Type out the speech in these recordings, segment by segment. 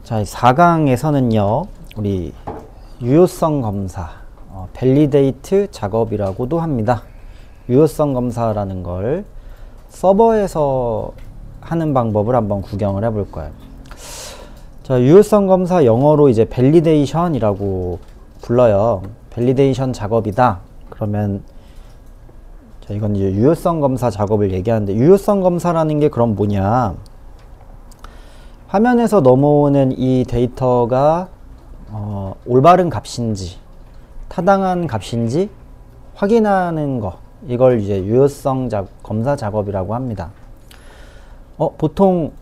자, 4강에서는요, 우리 유효성 검사, 밸리데이트 작업이라고도 합니다. 유효성 검사라는 걸 서버에서 하는 방법을 한번 구경을 해볼 거예요. 자, 유효성 검사 영어로 이제 밸리데이션이라고 불러요. 밸리데이션 작업이다. 그러면 자, 이건 이제 유효성 검사 작업을 얘기하는데, 유효성 검사라는 게 그럼 뭐냐? 화면에서 넘어오는 이 데이터가 올바른 값인지 타당한 값인지 확인하는 거, 이걸 이제 유효성 검사 작업이라고 합니다. 보통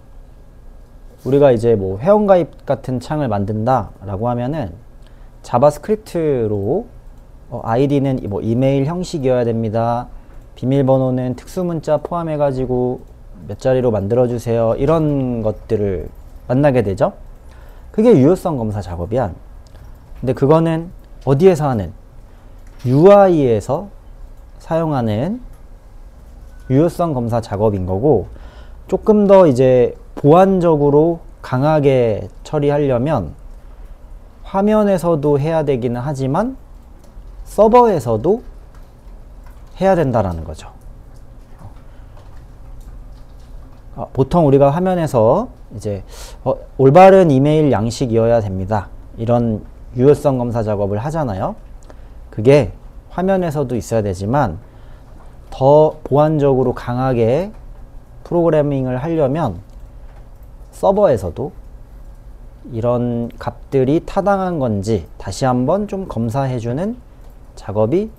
우리가 이제 뭐 회원가입 같은 창을 만든다 라고 하면은 자바스크립트로 아이디는 뭐 이메일 형식이어야 됩니다, 비밀번호는 특수문자 포함해 가지고 몇 자리로 만들어 주세요, 이런 것들을 만나게 되죠. 그게 유효성 검사 작업이야. 근데 그거는 어디에서 하는? UI에서 사용하는 유효성 검사 작업인 거고, 조금 더 이제 보안적으로 강하게 처리하려면 화면에서도 해야 되기는 하지만 서버에서도 해야 된다라는 거죠. 보통 우리가 화면에서 이제 올바른 이메일 양식이어야 됩니다, 이런 유효성 검사 작업을 하잖아요. 그게 화면에서도 있어야 되지만 더 보안적으로 강하게 프로그래밍을 하려면 서버에서도 이런 값들이 타당한 건지 다시 한번 좀 검사해주는 작업이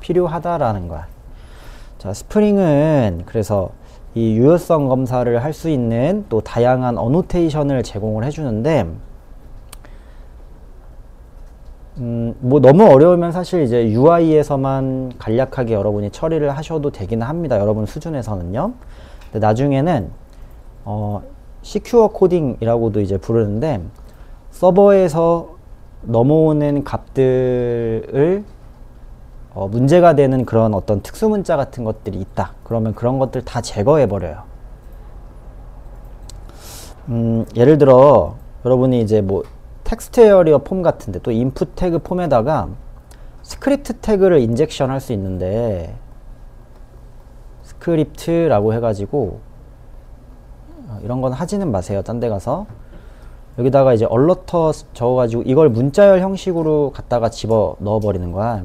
필요하다라는 거야. 자, 스프링은 그래서 이 유효성 검사를 할 수 있는 또 다양한 어노테이션을 제공을 해주는데, 뭐 너무 어려우면 사실 이제 UI에서만 간략하게 여러분이 처리를 하셔도 되기는 합니다, 여러분 수준에서는요. 근데 나중에는 시큐어 코딩이라고도 이제 부르는데, 서버에서 넘어오는 값들을 문제가 되는 그런 어떤 특수문자 같은 것들이 있다. 그러면 그런 것들 다 제거해 버려요. 예를 들어 여러분이 이제 뭐 텍스트 에어리어 폼 같은데, 또 인풋 태그 폼에다가 스크립트 태그를 인젝션 할 수 있는데, 스크립트라고 해가지고 이런 건 하지는 마세요, 딴 데 가서. 여기다가 이제 얼러터 적어가지고 이걸 문자열 형식으로 갖다가 집어 넣어 버리는 거야.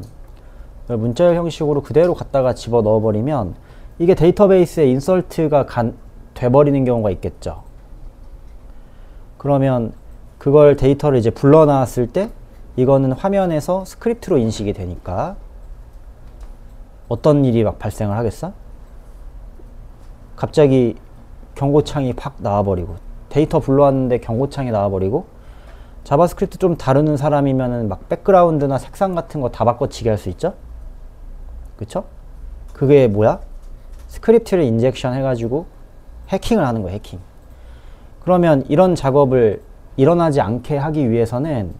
문자열 형식으로 그대로 갖다가 집어 넣어 버리면 이게 데이터베이스에 인설트가 돼 버리는 경우가 있겠죠. 그러면 그걸 데이터를 이제 불러 놨을 때 이거는 화면에서 스크립트로 인식이 되니까 어떤 일이 막 발생을 하겠어? 갑자기 경고창이 팍 나와버리고, 데이터 불러왔는데 경고창이 나와버리고, 자바스크립트 좀 다루는 사람이면은 막 백그라운드나 색상 같은 거 다 바꿔치기 할 수 있죠? 그쵸? 그게 뭐야? 스크립트를 인젝션 해가지고 해킹을 하는 거야, 해킹. 그러면 이런 작업을 일어나지 않게 하기 위해서는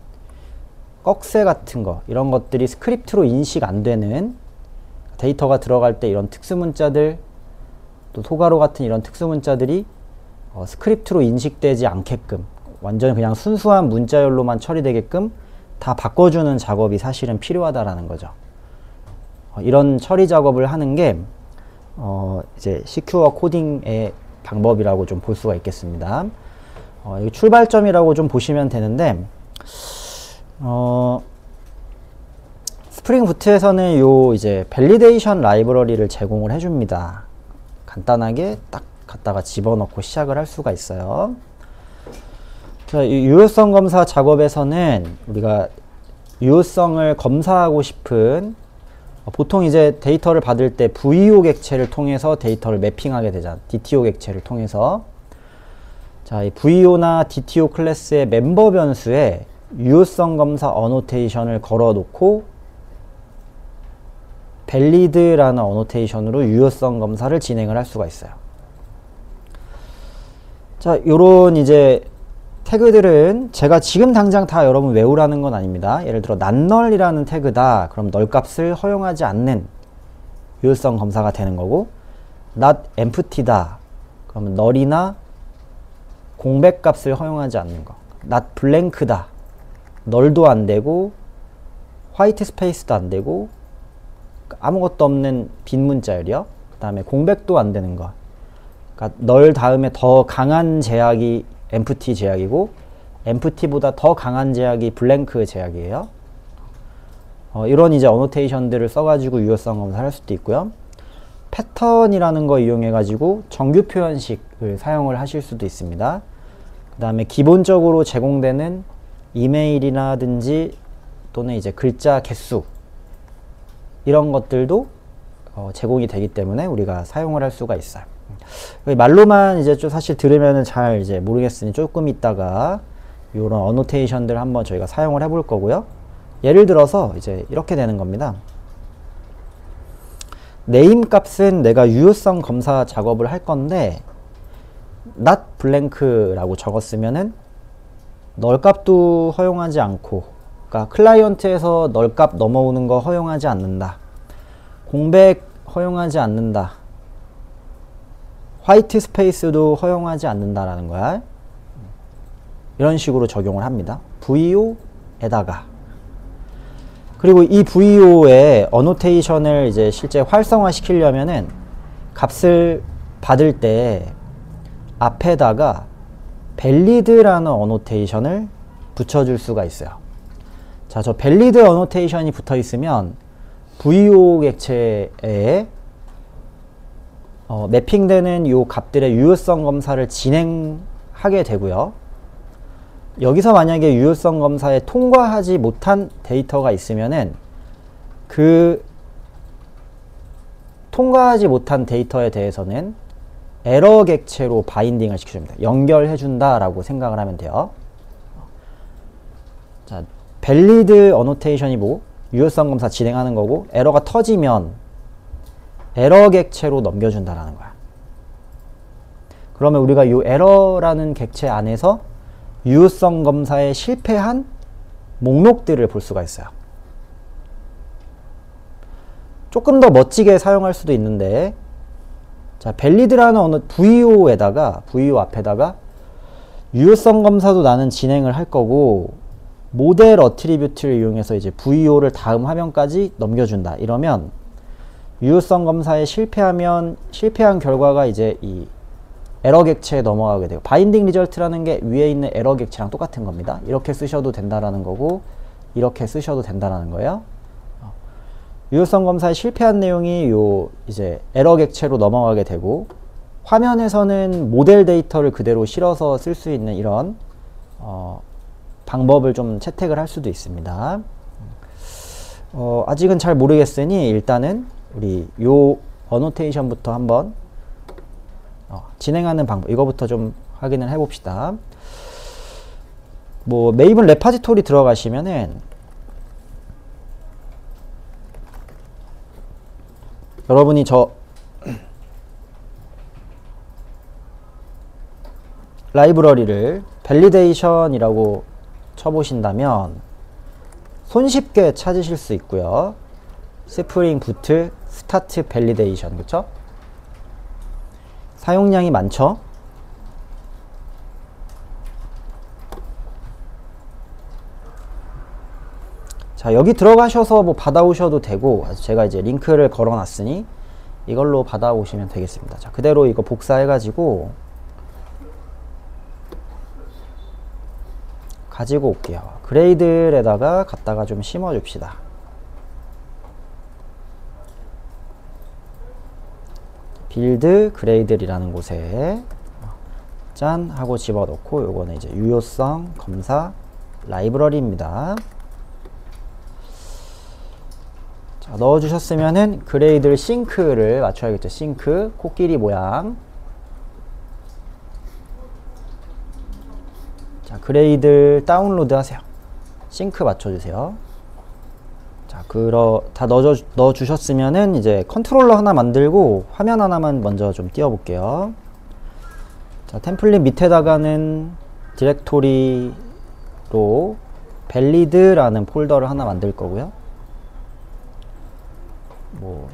꺽쇠 같은 거, 이런 것들이 스크립트로 인식 안 되는, 데이터가 들어갈 때 이런 특수문자들, 또 토가로 같은 이런 특수문자들이 스크립트로 인식되지 않게끔, 완전히 그냥 순수한 문자열로만 처리되게끔 다 바꿔주는 작업이 사실은 필요하다라는 거죠. 이런 처리 작업을 하는 게 이제 시큐어 코딩의 방법이라고 좀 볼 수가 있겠습니다. 이 출발점이라고 좀 보시면 되는데, 스프링 부트에서는 요 이제 밸리데이션 라이브러리를 제공을 해줍니다. 간단하게 딱 갖다가 집어넣고 시작을 할 수가 있어요. 자, 이 유효성 검사 작업에서는 우리가 유효성을 검사하고 싶은, 보통 이제 데이터를 받을 때 VO 객체를 통해서 데이터를 매핑하게 되잖아, DTO 객체를 통해서. 자, 이 VO나 DTO 클래스의 멤버 변수에 유효성 검사 어노테이션을 걸어 놓고 밸리드라는 어노테이션으로 유효성 검사를 진행을 할 수가 있어요. 자, 요런 이제 태그들은 제가 지금 당장 다 여러분 외우라는 건 아닙니다. 예를 들어 nonnull이라는 태그다, 그럼 널 값을 허용하지 않는 유효성 검사가 되는 거고, not empty다, 그러면 null이나 공백 값을 허용하지 않는 거. not blank다. 널도 안 되고 화이트 스페이스도 안 되고 아무것도 없는 빈 문자열이요. 그 다음에 공백도 안 되는 거. 그러니까 널 다음에 더 강한 제약이 empty 제약이고 empty보다 더 강한 제약이 blank 제약이에요. 이런 이제 어노테이션들을 써가지고 유효성 검사를 할 수도 있고요. 패턴이라는 거 이용해가지고 정규 표현식을 사용을 하실 수도 있습니다. 그 다음에 기본적으로 제공되는 이메일이라든지 또는 이제 글자 개수 이런 것들도 제공이 되기 때문에 우리가 사용을 할 수가 있어요. 말로만 이제 좀 사실 들으면은 잘 이제 모르겠으니 조금 있다가 이런 어노테이션들 한번 저희가 사용을 해볼 거고요. 예를 들어서 이제 이렇게 되는 겁니다. 네임 값은 내가 유효성 검사 작업을 할 건데 not blank라고 적었으면은 널 값도 허용하지 않고, 그러니까 클라이언트에서 널 값 넘어오는 거 허용하지 않는다. 공백 허용하지 않는다. 화이트 스페이스도 허용하지 않는다라는 거야. 이런 식으로 적용을 합니다. VO에다가. 그리고 이 VO의 어노테이션을 이제 실제 활성화 시키려면은 값을 받을 때 앞에다가 valid라는 어노테이션을 붙여줄 수가 있어요. 자, 저 valid 어노테이션이 붙어 있으면 VO 객체에 매핑되는 요 값들의 유효성 검사를 진행하게 되고요. 여기서 만약에 유효성 검사에 통과하지 못한 데이터가 있으면은 그 통과하지 못한 데이터에 대해서는 에러 객체로 바인딩을 시켜줍니다. 연결해준다 라고 생각을 하면 돼요. 자, valid 어노테이션이 뭐 유효성 검사 진행하는 거고, 에러가 터지면 에러 객체로 넘겨준다라는 거야. 그러면 우리가 이 에러라는 객체 안에서 유효성 검사에 실패한 목록들을 볼 수가 있어요. 조금 더 멋지게 사용할 수도 있는데, 자, valid라는 어느 VO에다가, VO 앞에다가 유효성 검사도 나는 진행을 할 거고, 모델 어트리뷰트를 이용해서 이제 VO를 다음 화면까지 넘겨준다. 이러면 유효성 검사에 실패하면 실패한 결과가 이제 이 에러 객체에 넘어가게 돼요. 바인딩 리절트라는 게 위에 있는 에러 객체랑 똑같은 겁니다. 이렇게 쓰셔도 된다라는 거고, 이렇게 쓰셔도 된다라는 거예요. 유효성 검사에 실패한 내용이 요 이제 에러 객체로 넘어가게 되고, 화면에서는 모델 데이터를 그대로 실어서 쓸 수 있는 이런 방법을 좀 채택을 할 수도 있습니다. 아직은 잘 모르겠으니 일단은 우리 요 어노테이션부터 한번 진행하는 방법, 이거부터 좀 확인을 해 봅시다. 뭐 메이븐 레파지토리 들어가시면은 여러분이 저 라이브러리를 밸리데이션이라고 쳐보신다면 손쉽게 찾으실 수 있고요. 스프링 부트 스타트 밸리데이션, 그쵸? 사용량이 많죠? 자, 여기 들어가셔서 뭐 받아오셔도 되고, 제가 이제 링크를 걸어 놨으니 이걸로 받아오시면 되겠습니다. 자, 그대로 이거 복사해가지고 가지고 올게요. 그레이들에다가 갖다가 좀 심어 줍시다. 빌드 그레이들이라는 곳에 짠 하고 집어넣고, 요거는 이제 유효성 검사 라이브러리입니다. 자, 넣어주셨으면은 그레이들 싱크를 맞춰야겠죠. 싱크 코끼리 모양. 자, 그레이들 다운로드 하세요. 싱크 맞춰주세요. 자, 다 넣어주셨으면은 이제 컨트롤러 하나 만들고 화면 하나만 먼저 좀 띄워볼게요. 자, 템플릿 밑에다가는 디렉토리로 valid라는 폴더를 하나 만들 거고요. 뭐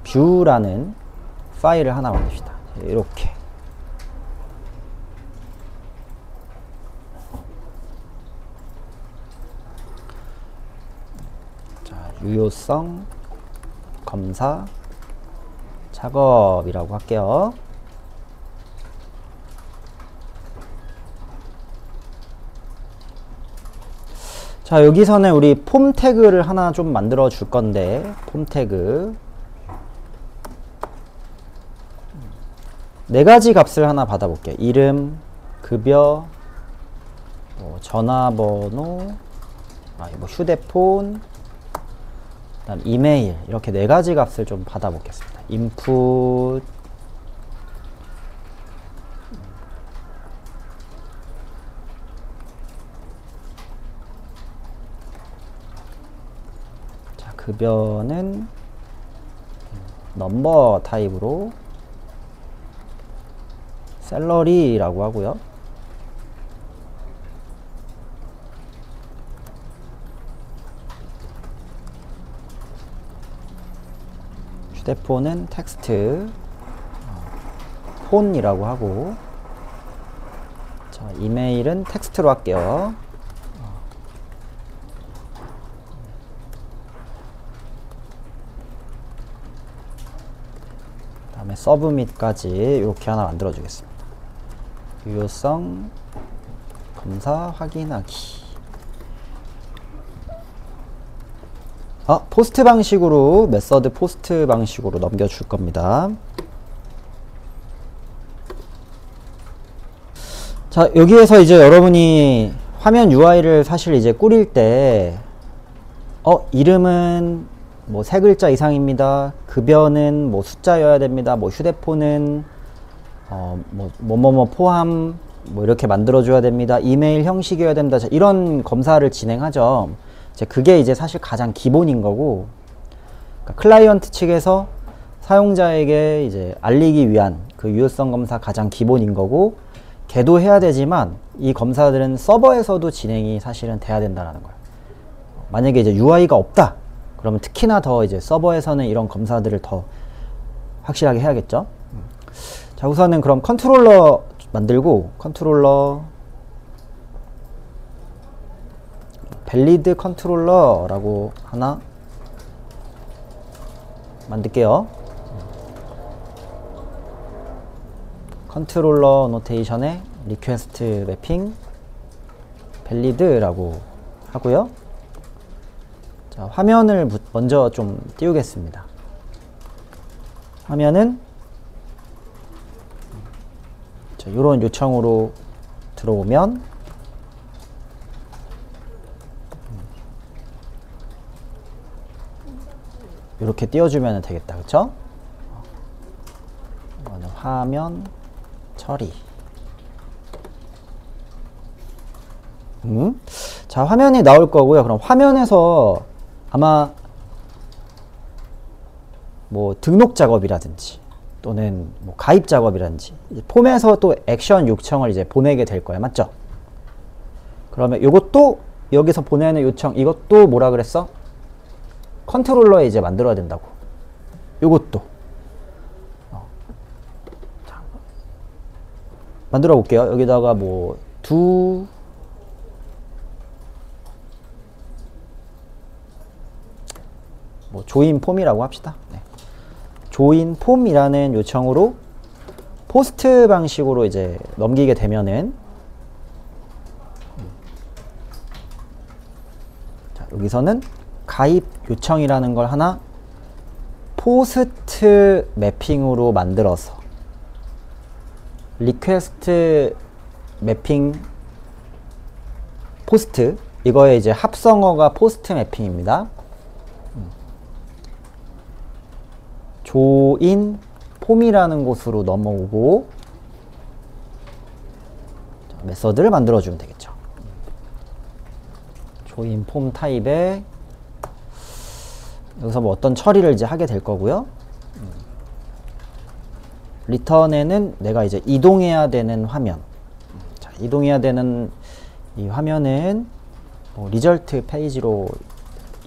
view라는 파일을 하나 만듭시다. 이렇게. 유효성 검사 작업이라고 할게요. 자, 여기서는 우리 폼 태그를 하나 좀 만들어 줄 건데, 폼 태그 네 가지 값을 하나 받아볼게요. 이름, 급여, 전화번호, 휴대폰, 그다음 이메일, 이렇게 네 가지 값을 좀 받아보겠습니다. input, 자, 급여는 넘버 타입으로 샐러리라고 하고요. 휴대폰은 텍스트, 폰이라고 하고, 자, 이메일은 텍스트로 할게요. 그 다음에 서브밋까지 이렇게 하나 만들어 주겠습니다. 유효성 검사 확인하기. 포스트 방식으로, 메서드 포스트 방식으로 넘겨줄 겁니다. 자, 여기에서 이제 여러분이 화면 UI를 사실 이제 꾸릴 때, 이름은 뭐 3글자 이상입니다. 급여는 뭐 숫자여야 됩니다. 뭐 휴대폰은 뭐뭐뭐 포함, 뭐 이렇게 만들어줘야 됩니다. 이메일 형식이어야 됩니다. 자, 이런 검사를 진행하죠. 그게 이제 사실 가장 기본인 거고, 그러니까 클라이언트 측에서 사용자에게 이제 알리기 위한 그 유효성 검사 가장 기본인 거고, 걔도 해야 되지만 이 검사들은 서버에서도 진행이 사실은 돼야 된다는 거예요. 만약에 이제 UI가 없다, 그러면 특히나 더 이제 서버에서는 이런 검사들을 더 확실하게 해야겠죠. 자, 우선은 그럼 컨트롤러 만들고, 컨트롤러 밸리드 컨트롤러라고 하나 만들게요. 컨트롤러 노테이션에 리퀘스트 매핑 밸리드라고 하고요. 자, 화면을 먼저 좀 띄우겠습니다. 화면은 이런 요청으로 들어오면 이렇게 띄워주면 되겠다. 그쵸? 화면 처리. 자, 화면이 나올 거고요. 그럼 화면에서 아마 뭐 등록 작업이라든지 또는 뭐 가입 작업이라든지 폼에서 또 액션 요청을 이제 보내게 될 거예요. 맞죠? 그러면 이것도 여기서 보내는 요청, 이것도 뭐라 그랬어? 컨트롤러에 이제 만들어야 된다고. 요것도 만들어 볼게요. 여기다가 뭐 조인 폼이라고 합시다. 네. 조인 폼이라는 요청으로 포스트 방식으로 이제 넘기게 되면은, 자, 여기서는 가입 요청이라는 걸 하나 포스트 매핑으로 만들어서 리퀘스트 매핑 포스트, 이거의 이제 합성어가 포스트 매핑입니다. 조인 폼이라는 곳으로 넘어오고, 메서드를 만들어주면 되겠죠. 조인 폼 타입에 여기서 뭐 어떤 처리를 이제 하게 될 거고요. 리턴에는 내가 이제 이동해야 되는 화면, 자, 이동해야 되는 이 화면은 뭐 리절트 페이지로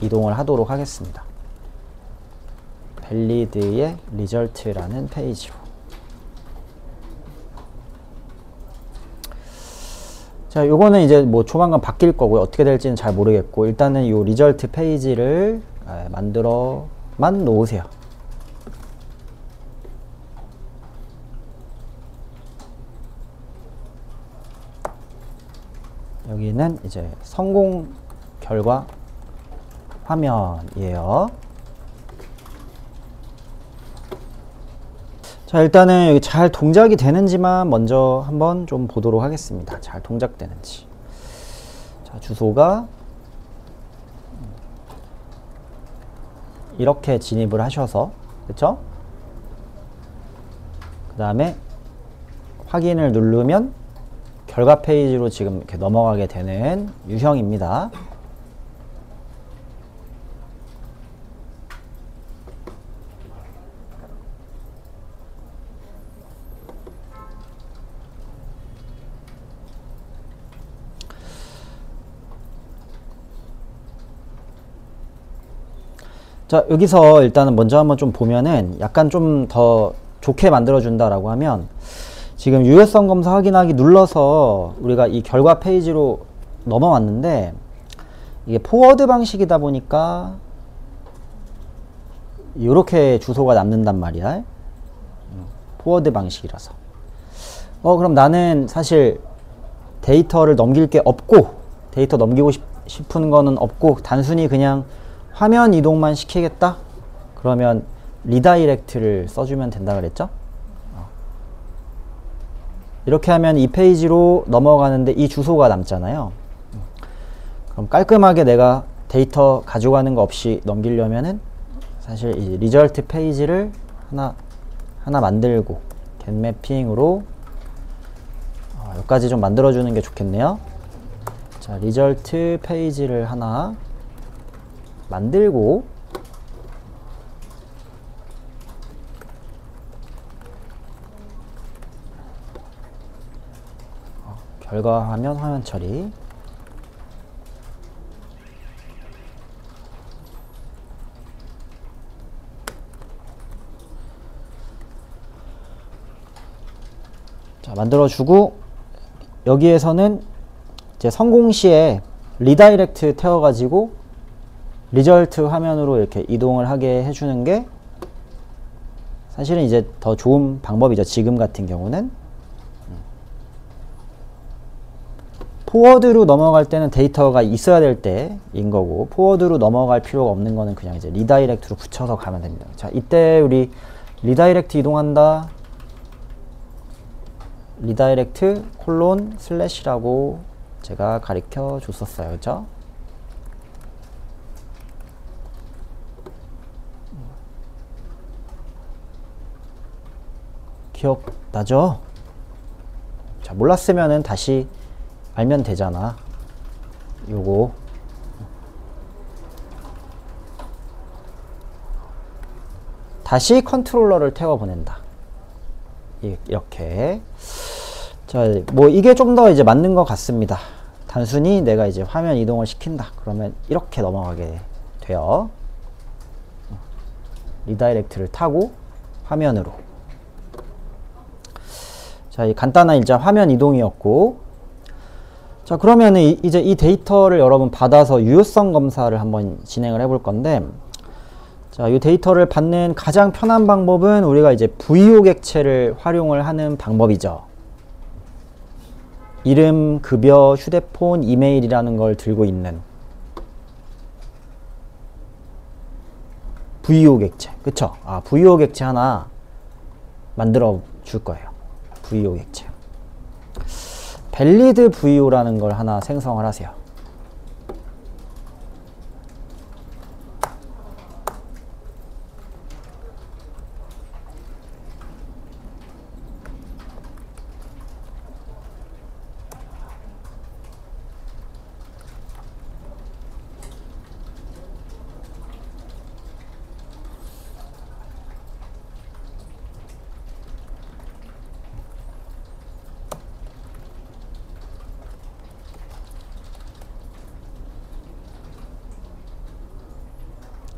이동을 하도록 하겠습니다. 밸리드의 리절트라는 페이지로. 자, 요거는 이제 뭐 조만간 바뀔 거고요. 어떻게 될지는 잘 모르겠고, 일단은 요 리절트 페이지를 만들어만 놓으세요. 여기는 이제 성공 결과 화면이에요. 자, 일단은 여기 잘 동작이 되는지만 먼저 한번 좀 보도록 하겠습니다. 잘 동작되는지. 자, 주소가 이렇게 진입을 하셔서, 그쵸? 그 다음에 확인을 누르면 결과 페이지로 지금 이렇게 넘어가게 되는 유형입니다. 자, 여기서 일단은 먼저 한번 좀 보면은 약간 좀 더 좋게 만들어 준다라고 하면, 지금 유효성 검사 확인하기 눌러서 우리가 이 결과 페이지로 넘어왔는데, 이게 포워드 방식이다 보니까 이렇게 주소가 남는단 말이야. 포워드 방식이라서. 그럼 나는 사실 데이터를 넘길 게 없고, 데이터 넘기고 싶은 거는 없고, 단순히 그냥 화면 이동만 시키겠다? 그러면 리다이렉트를 써주면 된다 그랬죠? 이렇게 하면 이 페이지로 넘어가는데 이 주소가 남잖아요. 그럼 깔끔하게 내가 데이터 가져가는 거 없이 넘기려면은 사실 이 리절트 페이지를 하나 만들고 getMapping으로 여기까지 좀 만들어주는 게 좋겠네요. 자, 리절트 페이지를 하나 만들고, 결과 화면 처리. 자, 만들어주고, 여기에서는 이제 성공 시에 리다이렉트 태워가지고 리절트 화면으로 이렇게 이동을 하게 해주는 게 사실은 이제 더 좋은 방법이죠. 지금 같은 경우는. 포워드로 넘어갈 때는 데이터가 있어야 될 때인 거고, 포워드로 넘어갈 필요가 없는 거는 그냥 이제 리다이렉트로 붙여서 가면 됩니다. 자, 이때 우리 리다이렉트 이동한다. 리다이렉트 콜론 슬래시라고 제가 가르쳐 줬었어요. 그죠? 기억나죠? 자, 몰랐으면은 다시 알면 되잖아. 요거 다시 컨트롤러를 태워 보낸다. 이렇게. 자, 뭐 이게 좀 더 이제 맞는 것 같습니다. 단순히 내가 이제 화면 이동을 시킨다. 그러면 이렇게 넘어가게 돼요. 리다이렉트를 타고 화면으로. 자, 이 간단한 이제 화면 이동이었고, 자, 그러면은 이제 이 데이터를 여러분 받아서 유효성 검사를 한번 진행을 해볼 건데, 자, 이 데이터를 받는 가장 편한 방법은 우리가 이제 VO 객체를 활용을 하는 방법이죠. 이름, 급여, 휴대폰, 이메일이라는 걸 들고 있는 VO 객체. 그쵸? VO 객체 하나 만들어 줄 거예요. VO 객체. 밸리드 VO라는 걸 하나 생성을 하세요.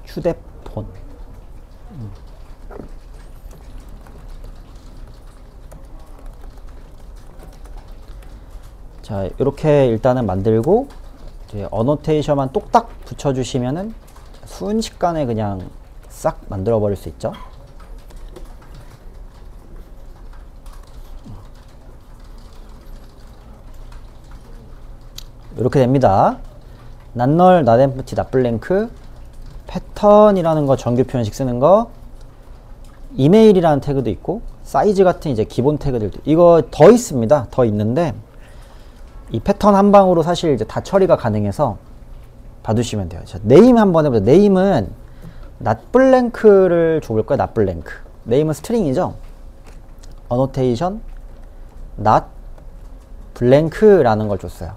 휴대폰. 자, 이렇게 일단은 만들고 이제 어노테이션만 똑딱 붙여주시면은 순식간에 그냥 싹 만들어 버릴 수 있죠. 이렇게 됩니다. 낫널, 낫엠프티, 낫블랭크, 패턴이라는 거 정규 표현식 쓰는 거, 이메일이라는 태그도 있고, 사이즈 같은 이제 기본 태그들도 이거 더 있습니다. 더 있는데 이 패턴 한 방으로 사실 이제 다 처리가 가능해서 봐두시면 돼요. 자, 네임 한번 해보자. 네임은 낫블랭크를 줘볼 거예요. 낫블랭크. 네임은 스트링이죠. 어노테이션 낫블랭크라는 걸 줬어요.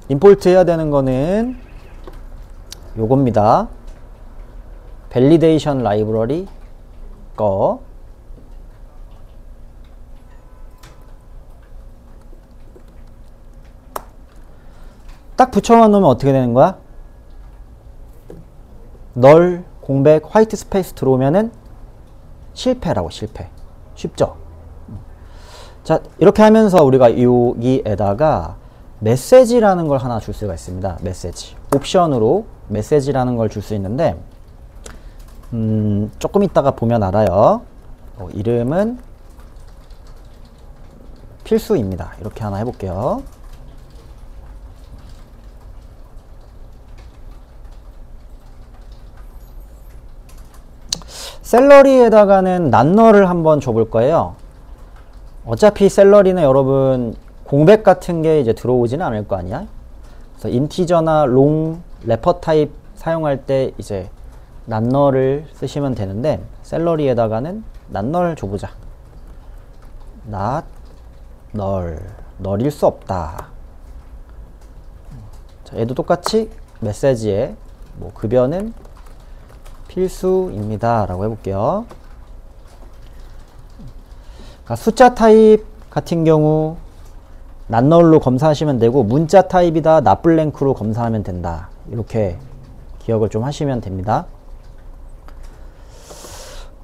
임포트 해야 되는 거는 요겁니다. 밸리데이션 라이브러리 거 딱 붙여만 놓으면 어떻게 되는 거야? 널 공백 화이트 스페이스 들어오면은 실패라고. 실패. 쉽죠? 자, 이렇게 하면서 우리가 여기에다가 메시지라는 걸 하나 줄 수가 있습니다. 메시지. 옵션으로 메시지라는 걸 줄 수 있는데 조금 있다가 보면 알아요. 이름은 필수입니다. 이렇게 하나 해볼게요. 샐러리에다가는 낫널을 한번 줘볼 거예요. 어차피 샐러리는 여러분 공백 같은 게 이제 들어오지는 않을 거 아니야? 그래서 인티저나 롱, 레퍼 타입 사용할 때 이제 낫널을 쓰시면 되는데 샐러리에다가는 낫널 줘보자. 낫널. 널일 수 없다. 자, 얘도 똑같이 메시지에 뭐 급여는 필수입니다 라고 해볼게요. 그러니까 숫자 타입 같은 경우 낫널로 검사하시면 되고 문자 타입이다 낫블랭크로 검사하면 된다. 이렇게 기억을 좀 하시면 됩니다.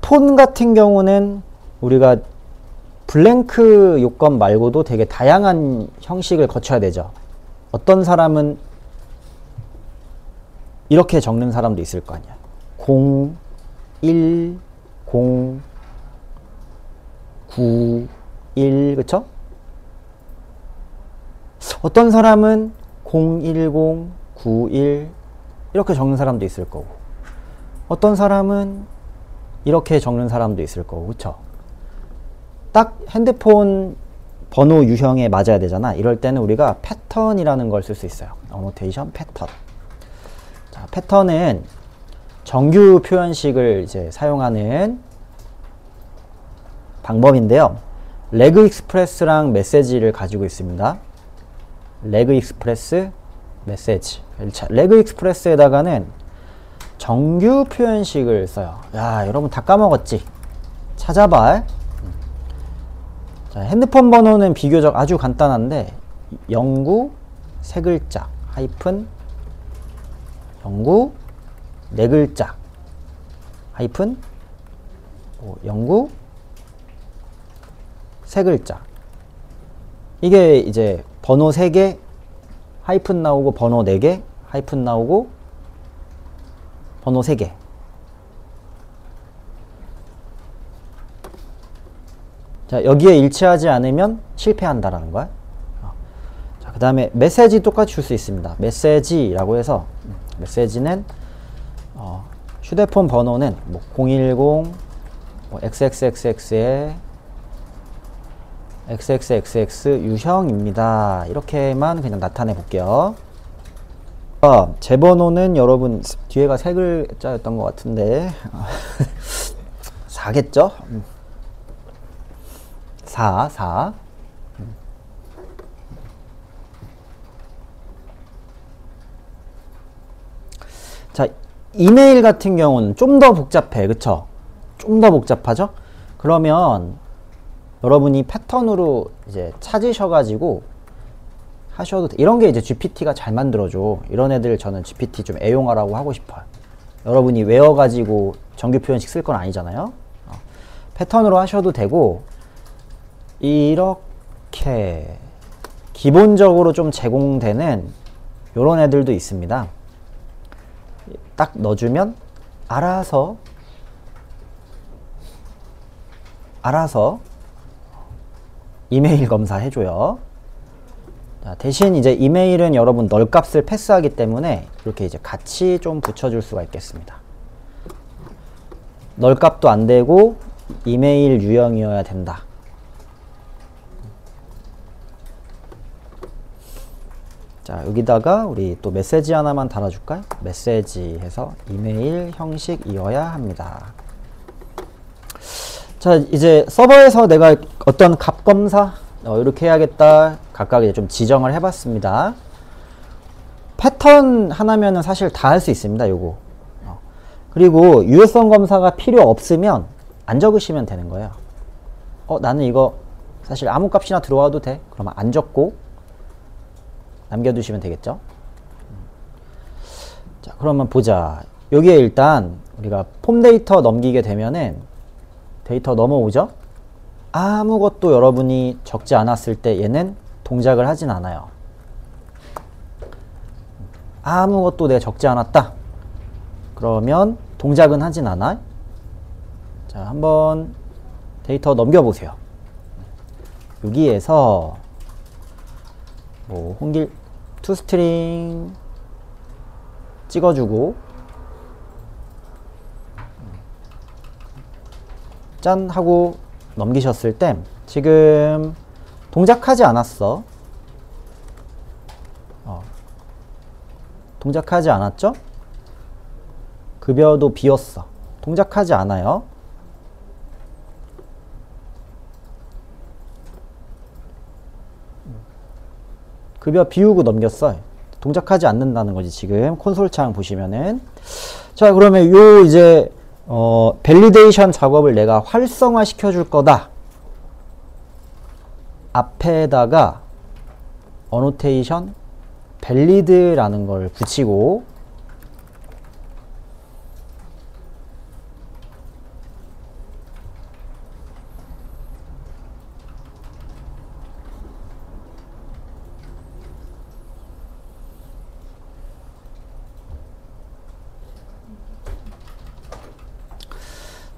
폰 같은 경우는 우리가 블랭크 요건 말고도 되게 다양한 형식을 거쳐야 되죠. 어떤 사람은 이렇게 적는 사람도 있을 거 아니야. 0, 1, 0, 9, 1, 그쵸? 어떤 사람은 010, 91 이렇게 적는 사람도 있을 거고 어떤 사람은 이렇게 적는 사람도 있을 거고 그쵸? 딱 핸드폰 번호 유형에 맞아야 되잖아. 이럴 때는 우리가 패턴이라는 걸 쓸 수 있어요. 어노테이션 패턴. 자, 패턴은 정규 표현식을 이제 사용하는 방법인데요. 레그 익스프레스랑 메시지를 가지고 있습니다. 레그 익스프레스, 메시지. 자, 레그 익스프레스에다가는 정규 표현식을 써요. 야, 여러분 다 까먹었지? 찾아봐. 자, 핸드폰 번호는 비교적 아주 간단한데 09 세 글자 하이픈 09 네 글자 하이픈 09 세 글자. 이게 이제 번호 3개 하이픈 나오고 번호 4개 하이픈 나오고 번호 3개. 자, 여기에 일치하지 않으면 실패한다라는 거야. 자, 그 다음에 메시지 똑같이 줄 수 있습니다. 메시지라고 해서 메시지는 휴대폰 번호는 뭐 010 뭐 XXXX의 XXXX 유형입니다. 이렇게만 그냥 나타내 볼게요. 제 번호는 여러분 뒤에가 3글자였던 것 같은데 4겠죠? 4. 자, 이메일 같은 경우는 좀 더 복잡해. 그쵸? 좀 더 복잡하죠? 그러면 여러분이 패턴으로 이제 찾으셔가지고 하셔도 돼. 이런 게 이제 GPT가 잘 만들어줘. 이런 애들 저는 GPT 좀 애용하라고 하고 싶어요. 여러분이 외워가지고 정규 표현식 쓸 건 아니잖아요. 패턴으로 하셔도 되고 이렇게 기본적으로 좀 제공되는 요런 애들도 있습니다. 딱 넣어주면 알아서 이메일 검사 해줘요. 자, 대신 이제 이메일은 여러분 널값을 패스하기 때문에 이렇게 이제 같이 좀 붙여줄 수가 있겠습니다. 널값도 안 되고 이메일 유형이어야 된다. 자, 여기다가 우리 또 메시지 하나만 달아줄까요? 메시지 해서 이메일 형식이어야 합니다. 자, 이제 서버에서 내가 어떤 값 검사 이렇게 해야겠다 각각 이제 좀 지정을 해봤습니다. 패턴 하나면은 사실 다 할 수 있습니다. 요거. 그리고 유효성 검사가 필요 없으면 안 적으시면 되는 거예요. 나는 이거 사실 아무 값이나 들어와도 돼. 그러면 안 적고 남겨두시면 되겠죠. 자, 그러면 보자. 여기에 일단 우리가 폼 데이터 넘기게 되면은 데이터 넘어오죠. 아무것도 여러분이 적지 않았을 때 얘는 동작을 하진 않아요. 아무것도 내가 적지 않았다. 그러면 동작은 하진 않아. 자, 한번 데이터 넘겨보세요. 여기에서 뭐 홍길 투스트링 찍어주고 짠 하고 넘기셨을 때 지금 동작하지 않았어. 동작하지 않았죠? 급여도 비었어. 동작하지 않아요. 급여 비우고 넘겼어요. 동작하지 않는다는 거지. 지금 콘솔 창 보시면은. 자, 그러면 요 이제 밸리데이션 작업을 내가 활성화 시켜줄 거다. 앞에다가 어노테이션 밸리드라는 걸 붙이고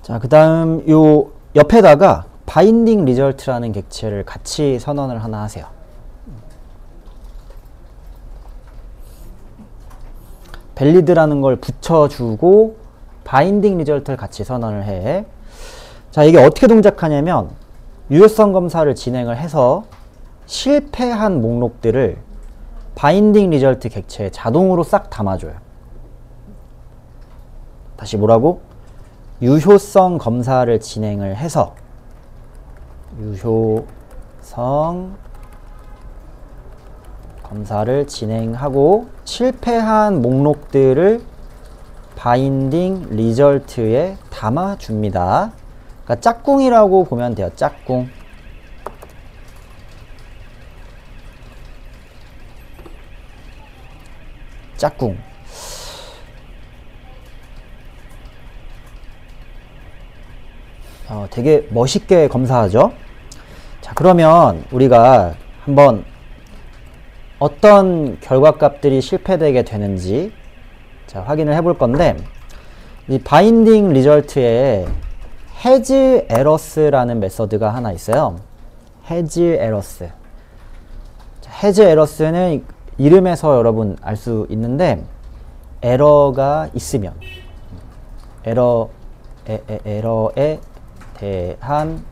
자, 그 다음 요 옆에다가 바인딩 리절트라는 객체를 같이 선언을 하나 하세요. 밸리드라는 걸 붙여주고 바인딩 리절트를 같이 선언을 해. 자, 이게 어떻게 동작하냐면 유효성 검사를 진행을 해서 실패한 목록들을 바인딩 리절트 객체에 자동으로 싹 담아줘요. 다시 뭐라고? 유효성 검사를 진행을 해서 유효성 검사를 진행하고 실패한 목록들을 바인딩 리절트에 담아줍니다. 그러니까 짝꿍이라고 보면 돼요. 짝꿍. 짝꿍. 되게 멋있게 검사하죠. 자, 그러면 우리가 한번 어떤 결과값들이 실패되게 되는지 자, 확인을 해볼 건데 이 바인딩 리절트에 has errors라는 메서드가 하나 있어요. has errors. 자, has errors는 이름에서 여러분 알 수 있는데 에러가 있으면 에러에 대한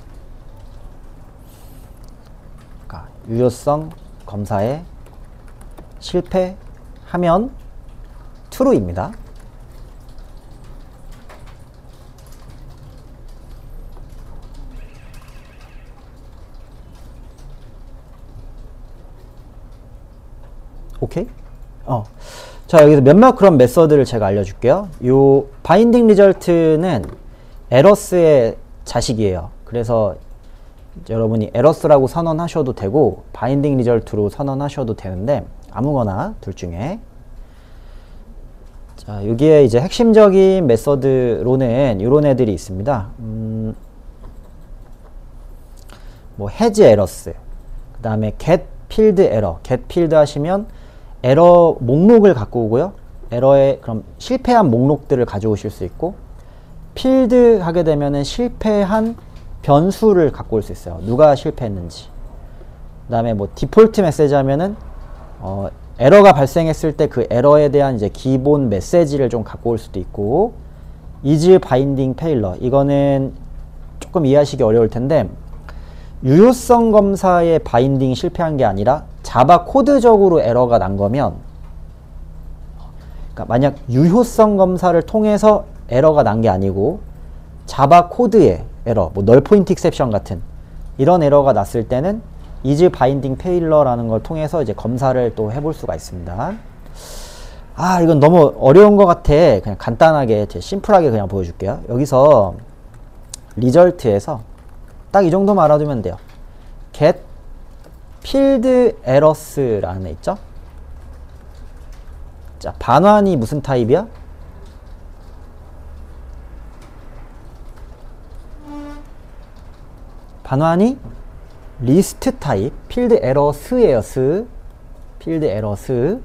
그러니까 유효성 검사에 실패하면 true입니다. 오케이? 자, 여기서 몇몇 그런 메서드를 제가 알려줄게요. 요 바인딩 리절트는 에러스의 자식이에요. 그래서 여러분이 에러스라고 선언하셔도 되고 바인딩 리절트로 선언하셔도 되는데 아무거나 둘 중에 자, 여기에 이제 핵심적인 메서드로는 이런 애들이 있습니다. 뭐 has errors 그 다음에 get field error get field 하시면 에러 목록을 갖고 오고요. 에러에 그럼 실패한 목록들을 가져오실 수 있고, 필드 하게 되면은 실패한 변수를 갖고 올 수 있어요. 누가 실패했는지. 그 다음에 뭐 디폴트 메시지 하면은 에러가 발생했을 때 그 에러에 대한 이제 기본 메시지를 좀 갖고 올 수도 있고, is binding failure, 이거는 조금 이해하시기 어려울 텐데, 유효성 검사의 바인딩이 실패한 게 아니라 자바 코드적으로 에러가 난 거면, 그러니까 만약 유효성 검사를 통해서 에러가 난 게 아니고 자바 코드의 에러, 뭐 널 포인트 익셉션 같은 이런 에러가 났을 때는 is binding failure라는 걸 통해서 이제 검사를 또 해볼 수가 있습니다. 아, 이건 너무 어려운 것 같아. 그냥 간단하게, 심플하게 그냥 보여줄게요. 여기서 리절트에서 딱 이 정도만 알아두면 돼요. get field errors라는 애 있죠? 자, 반환이 무슨 타입이야? 반환이 리스트 타입, 필드 에러스예요. 필드 에러스.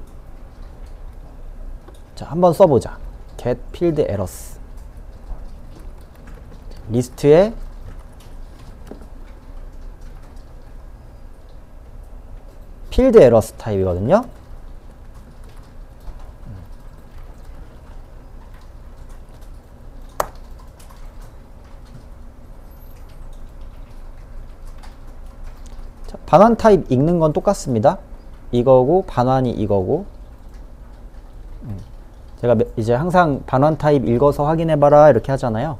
자, 한번 써보자. get field errors. 리스트에 필드 에러스 타입이거든요. 자, 반환 타입 읽는 건 똑같습니다. 이거고 반환이 이거고. 제가 이제 항상 반환 타입 읽어서 확인해봐라 이렇게 하잖아요.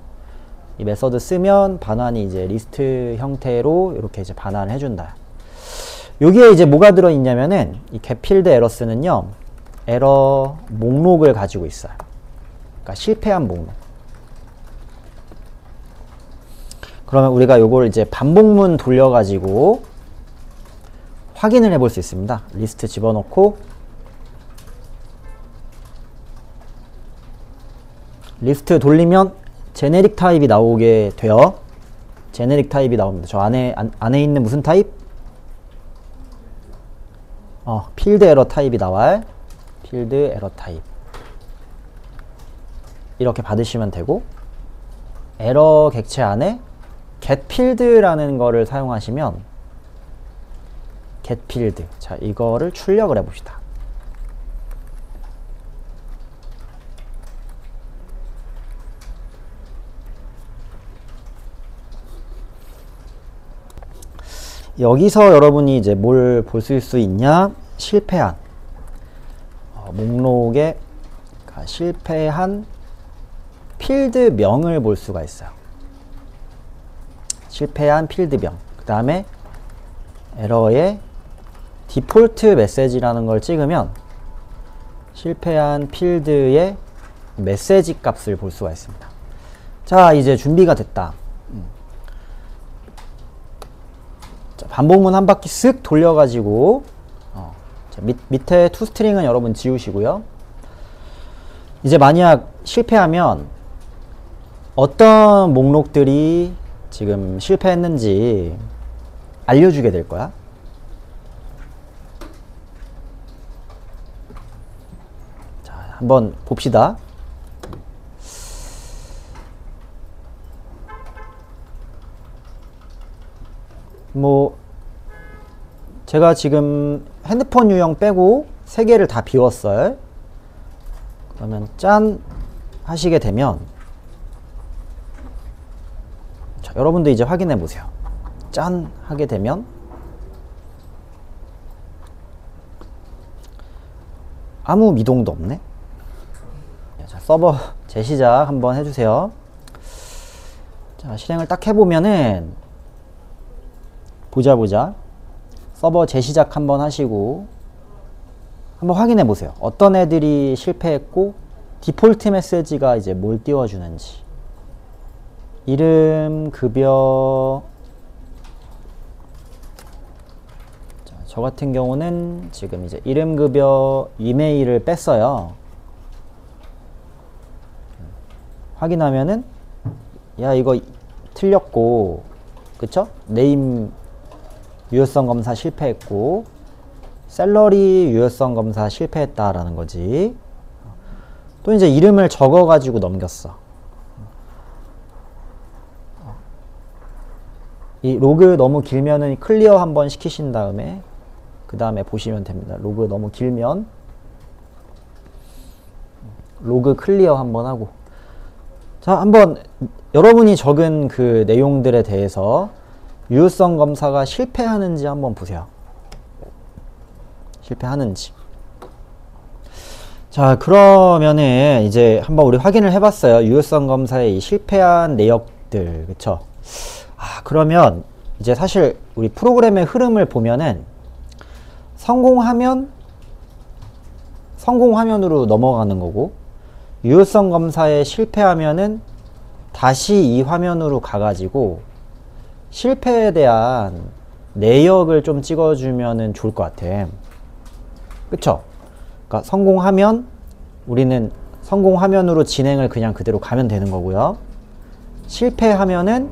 이 메서드 쓰면 반환이 이제 리스트 형태로 이렇게 이제 반환을 해준다. 여기에 이제 뭐가 들어있냐면은 이 getField errors는요, 에러 목록을 가지고 있어요. 그러니까 실패한 목록. 그러면 우리가 요걸 이제 반복문 돌려가지고 확인을 해볼 수 있습니다. 리스트 집어넣고 리스트 돌리면 제네릭 타입이 나오게 돼요. 제네릭 타입이 나옵니다. 저 안에 있는 무슨 타입? 필드 에러 타입이 나와요. 필드 에러 타입. 이렇게 받으시면 되고, 에러 객체 안에 getField라는 거를 사용하시면 getField. 자, 이거를 출력을 해봅시다. 여기서 여러분이 이제 뭘 보실 수 있냐? 실패한 목록에 실패한 필드명을 볼 수가 있어요. 실패한 필드명. 그 다음에 에러에 디폴트 메시지라는 걸 찍으면 실패한 필드의 메시지 값을 볼 수가 있습니다. 자, 이제 준비가 됐다. 자, 반복문 한 바퀴 쓱 돌려가지고 자, 밑에 toString은 여러분 지우시고요. 이제 만약 실패하면 어떤 목록들이 지금 실패했는지 알려주게 될 거야. 자, 한번 봅시다. 뭐 제가 지금 핸드폰 유형 빼고 3개를 다 비웠어요. 그러면 짠 하시게 되면, 자, 여러분도 이제 확인해 보세요. 짠 하게 되면 아무 미동도 없네. 자, 서버 재시작 한번 해주세요. 자, 실행을 딱 해보면은 보자. 서버 재시작 한번 하시고 한번 확인해 보세요. 어떤 애들이 실패했고 디폴트 메시지가 이제 뭘 띄워주는지. 이름, 급여. 자, 저 같은 경우는 지금 이제 이름, 급여, 이메일을 뺐어요. 확인하면은 야, 이거 틀렸고, 그쵸? 네임 유효성 검사 실패했고, 샐러리 유효성 검사 실패했다라는 거지. 또 이제 이름을 적어가지고 넘겼어. 이 로그 너무 길면은 클리어 한번 시키신 다음에 그 다음에 보시면 됩니다. 로그 너무 길면 로그 클리어 한번 하고. 자, 한번 여러분이 적은 그 내용들에 대해서 유효성 검사가 실패하는지 한번 보세요. 실패하는지. 자, 그러면은 이제 한번 우리 확인을 해봤어요. 유효성 검사의 이 실패한 내역들, 그쵸? 그러면 이제 사실 우리 프로그램의 흐름을 보면은 성공하면 성공화면으로 넘어가는 거고, 유효성 검사에 실패하면은 다시 이 화면으로 가가지고 실패에 대한 내역을 좀 찍어주면은 좋을 것 같아. 그쵸? 그러니까 성공하면 우리는 성공화면으로 진행을 그냥 그대로 가면 되는 거고요. 실패하면은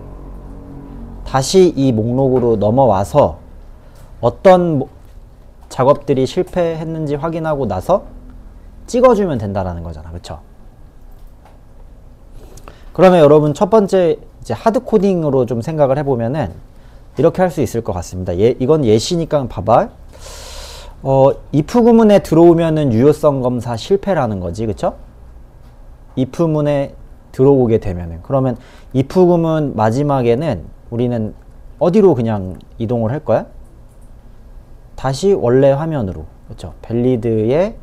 다시 이 목록으로 넘어와서 어떤 작업들이 실패했는지 확인하고 나서 찍어주면 된다라는 거잖아. 그쵸? 그러면 여러분 첫 번째 이제 하드 코딩으로 좀 생각을 해보면은 이렇게 할 수 있을 것 같습니다. 이건 예시니까 봐봐. if 구문에 들어오면은 유효성 검사 실패라는 거지. 그쵸? if 문에 들어오게 되면은. 그러면 if 구문 마지막에는 우리는 어디로 그냥 이동을 할 거야? 다시 원래 화면으로. 그쵸? 밸리드의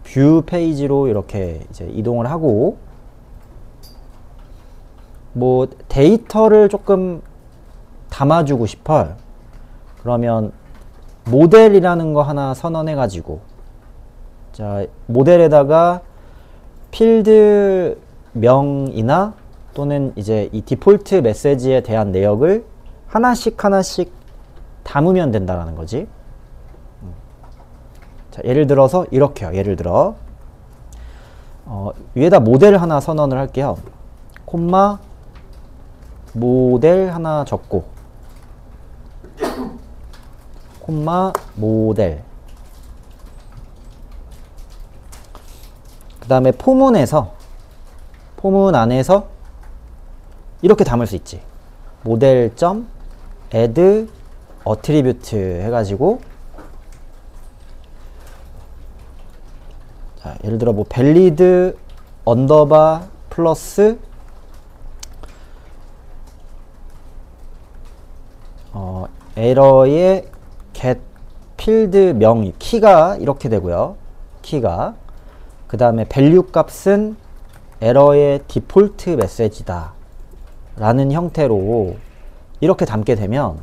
뷰 페이지로 이렇게 이제 이동을 하고, 뭐 데이터를 조금 담아주고 싶어. 그러면 모델이라는 거 하나 선언해 가지고, 자, 모델에다가 필드 명이나 또는 이제 이 디폴트 메시지에 대한 내역을 하나씩 담으면 된다는 거지. 자, 예를 들어서 이렇게요. 예를 들어 위에다 모델 하나 선언을 할게요. 콤마 모델 하나 적고, 콤마 모델. 그 다음에 포문 안에서 이렇게 담을 수 있지. 모델.add attribute 해가지고, 자, 예를 들어 뭐 valid 언더바 플러스 에러의 get 필드 명 키가 이렇게 되고요. 키가. 그 다음에 value 값은 에러의 디폴트 메시지다 라는 형태로 이렇게 담게 되면,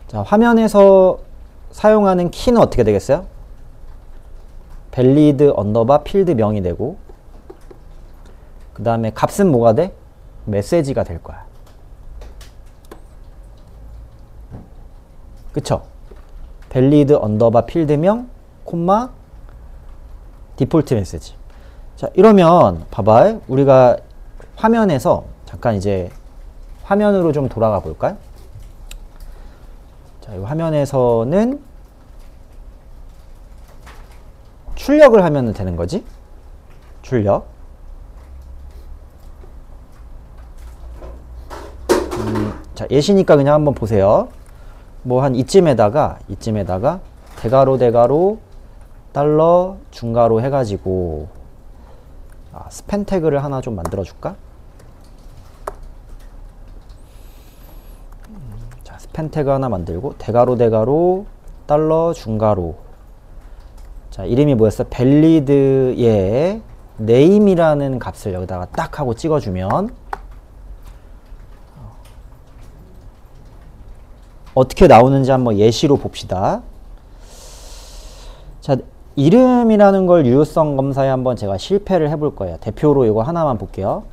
자, 화면에서 사용하는 키는 어떻게 되겠어요? valid 언더바 필드 명이 되고, 그 다음에 값은 뭐가 돼? 메시지가 될 거야. 그쵸? valid 언더바 필드명 콤마 디폴트 메시지. 자, 이러면 봐봐. 우리가 화면에서 잠깐 이제 화면으로 좀 돌아가 볼까요? 자, 이 화면에서는 출력을 하면 되는 거지. 출력. 자, 예시니까 그냥 한번 보세요. 뭐 한 이쯤에다가 대가로 달러 중가로 해가지고 스팬 태그를 하나 좀 만들어 줄까? 자, 스팬 태그 하나 만들고 대가로 달러 중가로. 자, 이름이 뭐였어? 밸리드의 name이라는 값을 여기다가 딱 하고 찍어주면 어떻게 나오는지 한번 예시로 봅시다. 자, 이름이라는 걸 유효성 검사에 한번 제가 실패를 해볼 거예요. 대표로 이거 하나만 볼게요.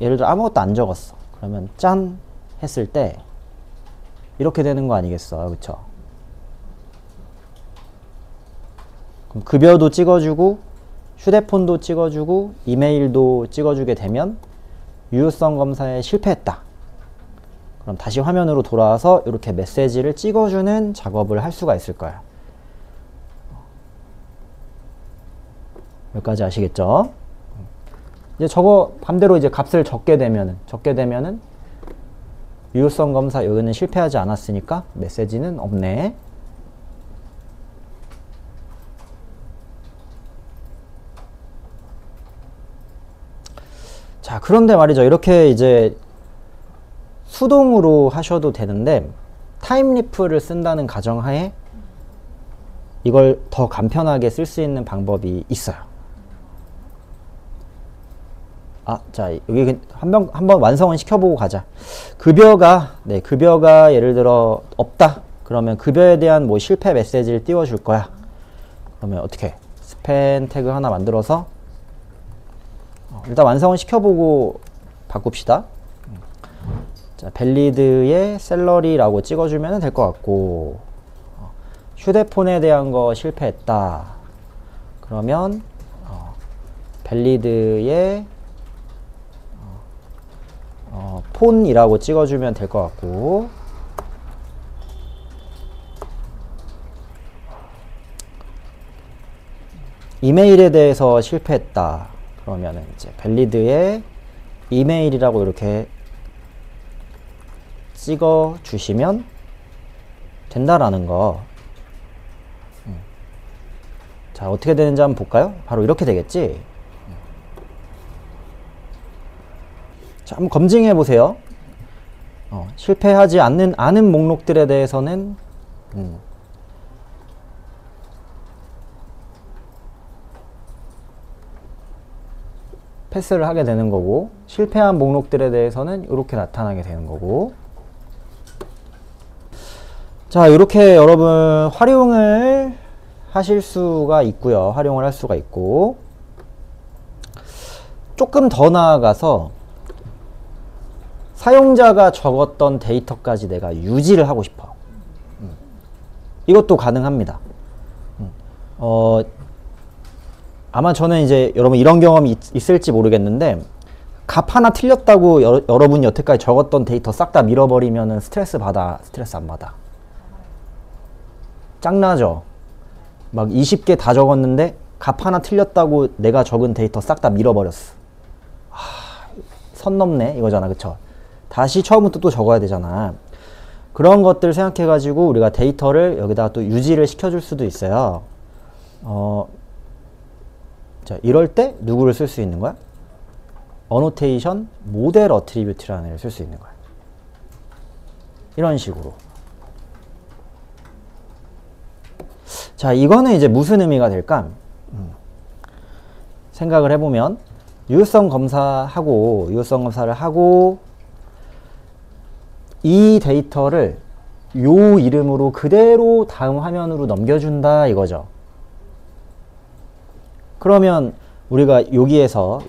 예를 들어 아무것도 안 적었어. 그러면 짠 했을 때 이렇게 되는 거 아니겠어. 그쵸? 그럼 급여도 찍어주고 휴대폰도 찍어주고 이메일도 찍어주게 되면 유효성 검사에 실패했다. 그럼 다시 화면으로 돌아와서 이렇게 메시지를 찍어주는 작업을 할 수가 있을 거야. 여기까지 아시겠죠? 이제 저거 반대로 이제 값을 적게 되면은 유효성 검사 여기는 실패하지 않았으니까 메시지는 없네. 자, 그런데 말이죠. 이렇게 이제 수동으로 하셔도 되는데 타임리프를 쓴다는 가정하에 이걸 더 간편하게 쓸 수 있는 방법이 있어요. 자, 여기 한번 완성은 시켜보고 가자. 급여가 예를 들어 없다. 그러면 급여에 대한 뭐 실패 메시지를 띄워줄 거야. 그러면 어떻게? 스팬 태그 하나 만들어서 일단 완성은 시켜보고 바꿉시다. 자, 밸리드에 샐러리라고 찍어주면 될 것 같고, 휴대폰에 대한 거 실패했다. 그러면 밸리드에 폰이라고 찍어주면 될 것 같고, 이메일에 대해서 실패했다. 그러면은 이제 밸리드에 이메일이라고 이렇게 찍어 주시면 된다라는 거. 자, 어떻게 되는지 한번 볼까요? 바로 이렇게 되겠지? 자, 한번 검증해 보세요. 실패하지 않은 목록들에 대해서는 패스를 하게 되는 거고, 실패한 목록들에 대해서는 이렇게 나타나게 되는 거고. 자, 이렇게 여러분 활용을 하실 수가 있고요. 활용을 할 수가 있고, 조금 더 나아가서 사용자가 적었던 데이터까지 내가 유지를 하고 싶어. 이것도 가능합니다. 아마 저는 이제 여러분 이런 경험이 있을지 모르겠는데, 값 하나 틀렸다고 여러분이 여태까지 적었던 데이터 싹 다 밀어버리면은 스트레스 안 받아? 짱나죠? 막 20개 다 적었는데 값 하나 틀렸다고 내가 적은 데이터 싹 다 밀어버렸어. 선 넘네 이거잖아, 그쵸? 다시 처음부터 또 적어야 되잖아. 그런 것들 생각해가지고 우리가 데이터를 여기다가 또 유지를 시켜줄 수도 있어요. 자, 이럴 때 누구를 쓸 수 있는 거야? 어노테이션 모델 어트리뷰트라는 애를 쓸 수 있는 거야. 이런 식으로. 자, 이거는 이제 무슨 의미가 될까? 생각을 해보면 유효성 검사를 하고 이 데이터를 요 이름으로 그대로 다음 화면으로 넘겨준다 이거죠. 그러면 우리가 여기에서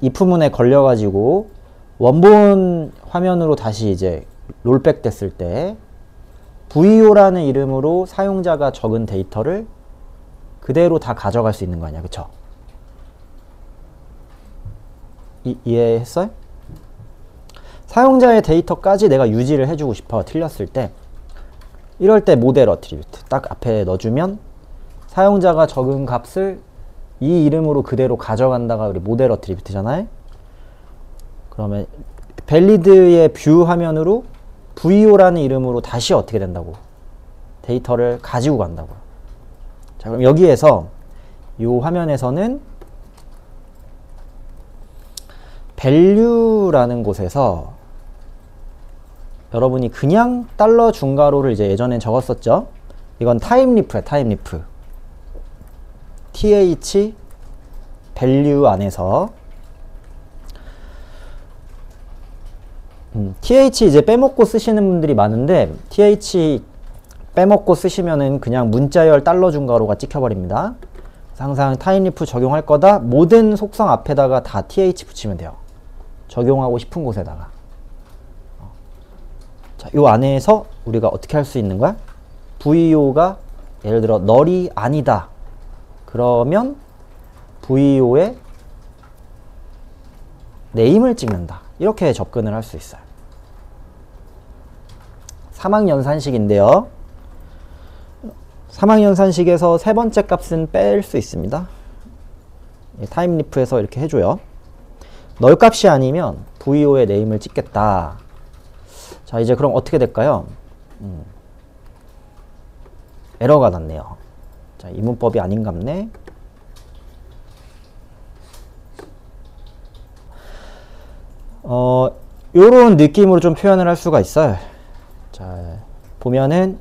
if문에 걸려가지고 원본 화면으로 다시 이제 롤백 됐을 때 VO라는 이름으로 사용자가 적은 데이터를 그대로 다 가져갈 수 있는 거 아니야, 그쵸? 이해했어요? 사용자의 데이터까지 내가 유지를 해주고 싶어, 틀렸을 때. 이럴 때 모델 어트리뷰트 딱 앞에 넣어주면 사용자가 적은 값을 이 이름으로 그대로 가져간다가 우리 모델 어트리뷰트잖아요. 그러면 밸리드의 뷰 화면으로 VO라는 이름으로 다시 어떻게 된다고? 데이터를 가지고 간다고. 자, 그럼 여기에서 이 화면에서는 value라는 곳에서 여러분이 그냥 달러 중괄호를 이제 예전엔 적었었죠. 이건 타임리프야, 타임리프. th value 안에서 th 이제 빼먹고 쓰시는 분들이 많은데, th 빼먹고 쓰시면은 그냥 문자열 달러 중괄호가 찍혀버립니다. 항상 타임리프 적용할 거다, 모든 속성 앞에다가 다 th 붙이면 돼요. 적용하고 싶은 곳에다가. 자, 요 안에서 우리가 어떻게 할 수 있는 거야? VO가 예를 들어 널이 아니다. 그러면 VO에 네임을 찍는다. 이렇게 접근을 할 수 있어요. 3학년산식인데요. 3학년산식에서 세 번째 값은 뺄 수 있습니다. 타임리프에서 이렇게 해줘요. 널 값이 아니면 VO의 네임을 찍겠다. 자, 이제 그럼 어떻게 될까요? 에러가 났네요. 자, 이 문법이 아닌갑네. 요런 느낌으로 좀 표현을 할 수가 있어요. 자, 보면은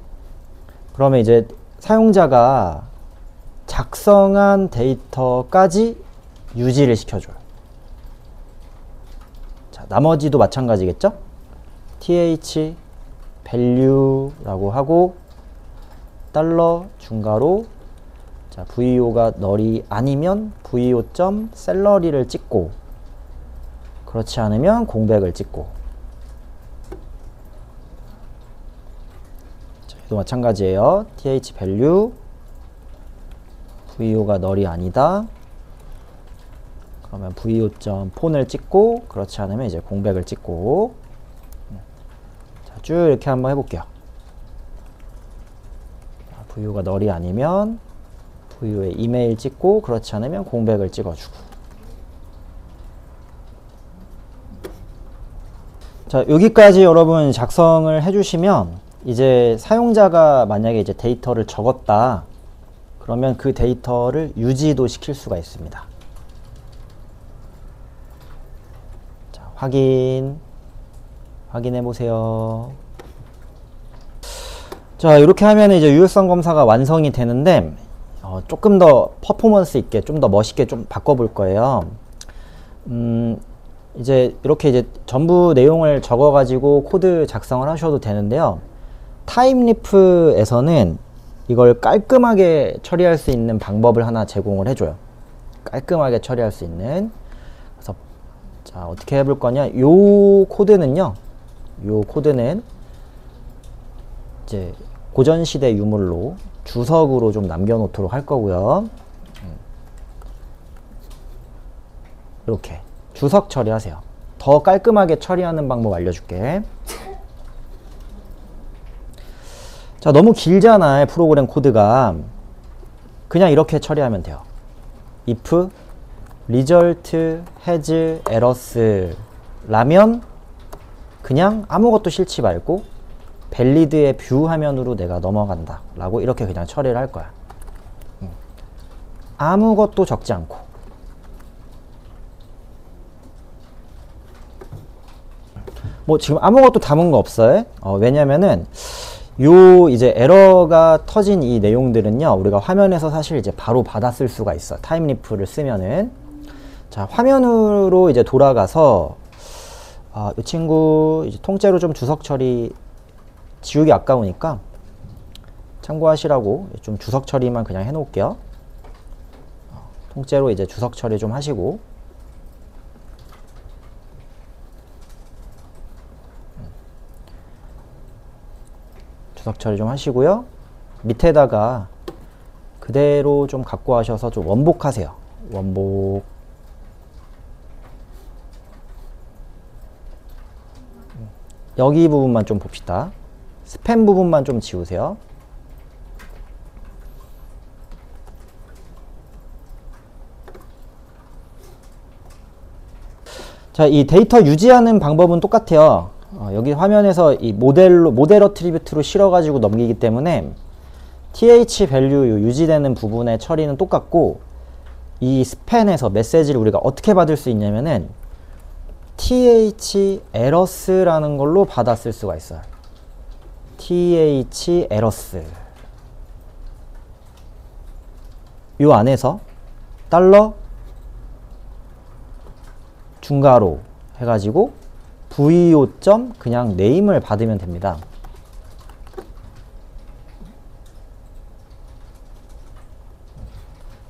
그러면 이제 사용자가 작성한 데이터까지 유지를 시켜줘요. 자, 나머지도 마찬가지겠죠? th value라고 하고 달러 중괄호 자, vo가 널이 아니면 vo.salary를 찍고 그렇지 않으면 공백을 찍고 자, 얘도 마찬가지예요. th value vo가 널이 아니다. 그러면 vo.폰을 찍고 그렇지 않으면 이제 공백을 찍고 자, 쭉 이렇게 한번 해볼게요. vo가 널이 아니면 vo의 이메일 찍고 그렇지 않으면 공백을 찍어주고 자, 여기까지 여러분 작성을 해주시면 이제 사용자가 만약에 이제 데이터를 적었다 그러면 그 데이터를 유지도 시킬 수가 있습니다. 자, 확인해 보세요. 자, 이렇게 하면 이제 유효성 검사가 완성이 되는데 조금 더 퍼포먼스 있게 좀 더 멋있게 좀 바꿔볼 거예요. 이제 이렇게 이제 전부 내용을 적어 가지고 코드 작성을 하셔도 되는데요. 타임리프에서는 이걸 깔끔하게 처리할 수 있는 방법을 하나 제공을 해줘요. 깔끔하게 처리할 수 있는. 그래서 자, 어떻게 해볼 거냐? 요 코드는요. 요 코드는 이제 고전시대 유물로 주석으로 좀 남겨놓도록 할 거고요. 이렇게 주석 처리하세요. 더 깔끔하게 처리하는 방법 알려줄게. 자, 너무 길잖아요. 프로그램 코드가. 그냥 이렇게 처리하면 돼요. if result has errors 라면 그냥 아무것도 싫지 말고 valid의 뷰 화면으로 내가 넘어간다 라고 이렇게 그냥 처리를 할 거야. 아무것도 적지 않고 뭐 지금 아무것도 담은 거 없어요. 왜냐면은 요 이제 에러가 터진 이 내용들은요 우리가 화면에서 사실 이제 바로 받았을 수가 있어. 타임리프를 쓰면은. 자, 화면으로 이제 돌아가서 이 친구 이제 통째로 좀 주석 처리 지우기 아까우니까 참고하시라고 좀 주석 처리만 그냥 해 놓을게요. 통째로 이제 주석 처리 좀 하시고 주석 처리 좀 하시고요. 밑에다가 그대로 좀 갖고 하셔서 좀 원복하세요. 원복. 여기 부분만 좀 봅시다. 스팸 부분만 좀 지우세요. 자, 이 데이터 유지하는 방법은 똑같아요. 여기 화면에서 이 모델 어트리뷰트로 실어가지고 넘기기 때문에 th value 유지되는 부분의 처리는 똑같고 이 스팬에서 메시지를 우리가 어떻게 받을 수 있냐면은 th errors라는 걸로 받았을 수가 있어요. th errors 요 안에서 달러 중괄호 해가지고 vo. 그냥 네임을 받으면 됩니다.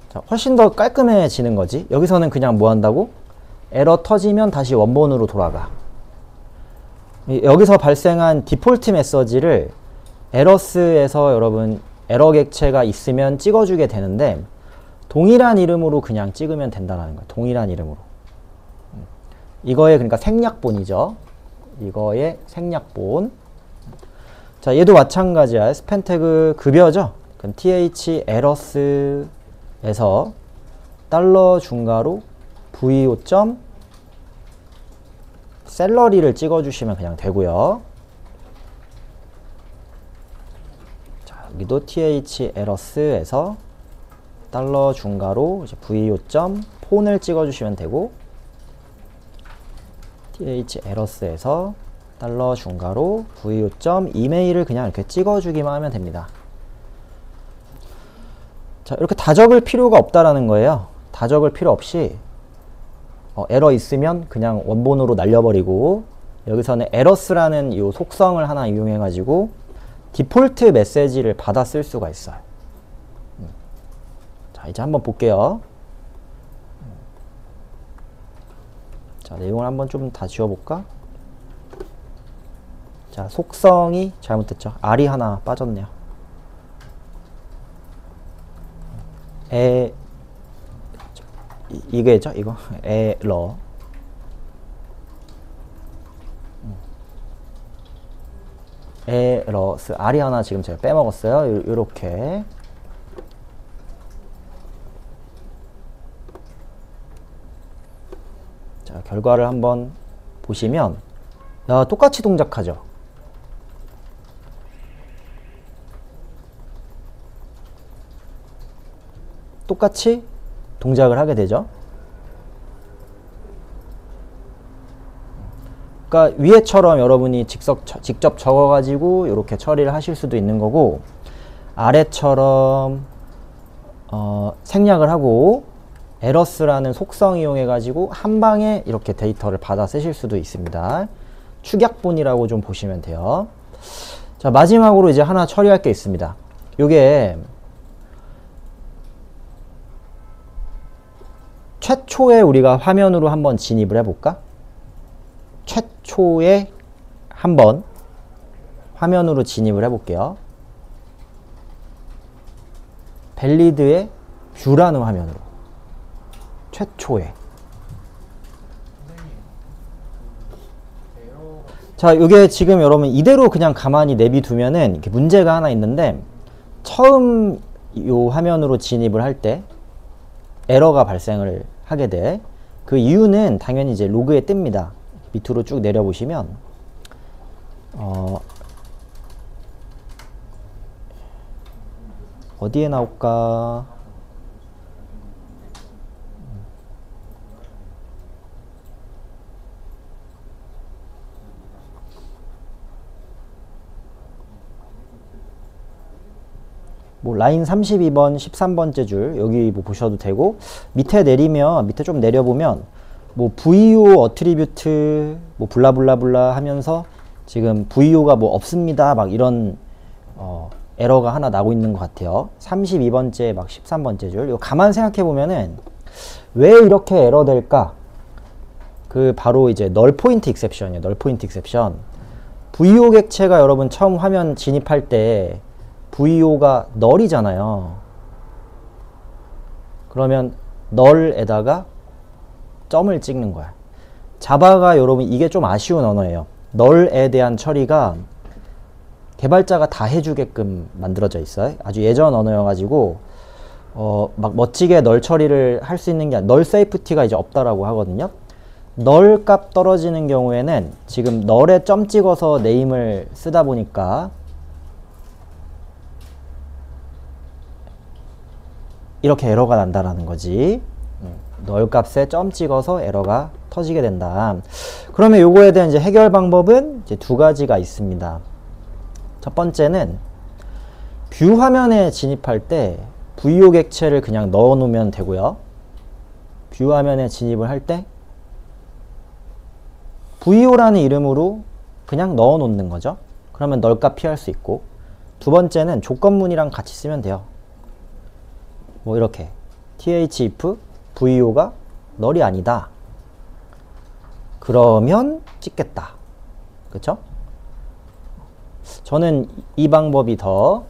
자, 훨씬 더 깔끔해지는 거지. 여기서는 그냥 뭐 한다고? 에러 터지면 다시 원본으로 돌아가. 여기서 발생한 디폴트 메시지를 에러스에서 여러분 에러 객체가 있으면 찍어주게 되는데 동일한 이름으로 그냥 찍으면 된다는 거예요. 동일한 이름으로. 이거의 그러니까 생략본이죠. 이거의 생략본. 자, 얘도 마찬가지야. 스팬 태그 급여죠. 그럼 th errors에서 달러 중괄호 VO 점 샐러리를 찍어주시면 그냥 되고요. 자, 여기도 th 에러스에서 달러 중괄호 이제 VO 점 폰을 찍어주시면 되고, th 에러스에서 달러 중괄호 VO 점 이메일을 그냥 이렇게 찍어주기만 하면 됩니다. 자, 이렇게 다 적을 필요가 없다라는 거예요. 다 적을 필요 없이 에러 있으면 그냥 원본으로 날려버리고, 여기서는 에러스라는 이 속성을 하나 이용해 가지고 디폴트 메시지를 받아 쓸 수가 있어요. 자, 이제 한번 볼게요. 자, 내용을 한번 좀 다 지워볼까? 자, 속성이 잘못됐죠. R이 하나 빠졌네요. 이게죠, 이거. 에러. 에러스. R이 하나 지금 제가 빼먹었어요. 요렇게. 자, 결과를 한번 보시면, 야, 똑같이 동작하죠. 똑같이 동작을 하게 되죠. 그러니까 위에처럼 여러분이 직접 적어가지고 이렇게 처리를 하실 수도 있는 거고, 아래처럼 생략을 하고 에러스라는 속성 이용해 가지고 한 방에 이렇게 데이터를 받아 쓰실 수도 있습니다. 축약본이라고 좀 보시면 돼요. 자, 마지막으로 이제 하나 처리할 게 있습니다. 요게 최초에 우리가 화면으로 한번 진입을 해볼까? 최초에 한번 화면으로 진입을 해볼게요. 밸리드의 뷰라는 화면으로. 최초에. 자, 이게 지금 여러분 이대로 그냥 가만히 내비두면은 이렇게 문제가 하나 있는데, 처음 요 화면으로 진입을 할 때 에러가 발생을 하게 돼. 그 이유는 당연히 이제 로그에 뜹니다. 밑으로 쭉 내려보시면 어디에 나올까? 뭐 라인 32번, 13번째 줄 여기 뭐 보셔도 되고, 밑에 내리면, 밑에 좀 내려보면 뭐 VO 어트리뷰트 뭐 블라블라블라 하면서 지금 VO가 뭐 없습니다 막 이런 에러가 하나 나고 있는 것 같아요. 32번째 막 13번째 줄. 이거 가만 생각해 보면은 왜 이렇게 에러 될까? 그 바로 이제 널 포인트 익셉션이에요. 널 포인트 익셉션. VO 객체가 여러분 처음 화면 진입할 때 VO가 널이잖아요. 그러면 널에다가 점을 찍는 거야. 자바가 여러분 이게 좀 아쉬운 언어예요. 널에 대한 처리가 개발자가 다 해주게끔 만들어져 있어요. 아주 예전 언어여가지고 막 멋지게 널 처리를 할 수 있는 게 아니라 널 세이프티가 이제 없다라고 하거든요. 널 값 떨어지는 경우에는 지금 널에 점 찍어서 네임을 쓰다 보니까 이렇게 에러가 난다라는 거지. 널 값에 점 찍어서 에러가 터지게 된다. 그러면 요거에 대한 이제 해결 방법은 이제 두 가지가 있습니다. 첫 번째는 뷰 화면에 진입할 때 VO 객체를 그냥 넣어 놓으면 되고요. 뷰 화면에 진입을 할 때 VO라는 이름으로 그냥 넣어 놓는 거죠. 그러면 널 값 피할 수 있고, 두 번째는 조건문이랑 같이 쓰면 돼요. 뭐 이렇게 th if VO가 널이 아니다. 그러면 찍겠다. 그쵸? 저는 이 방법이 더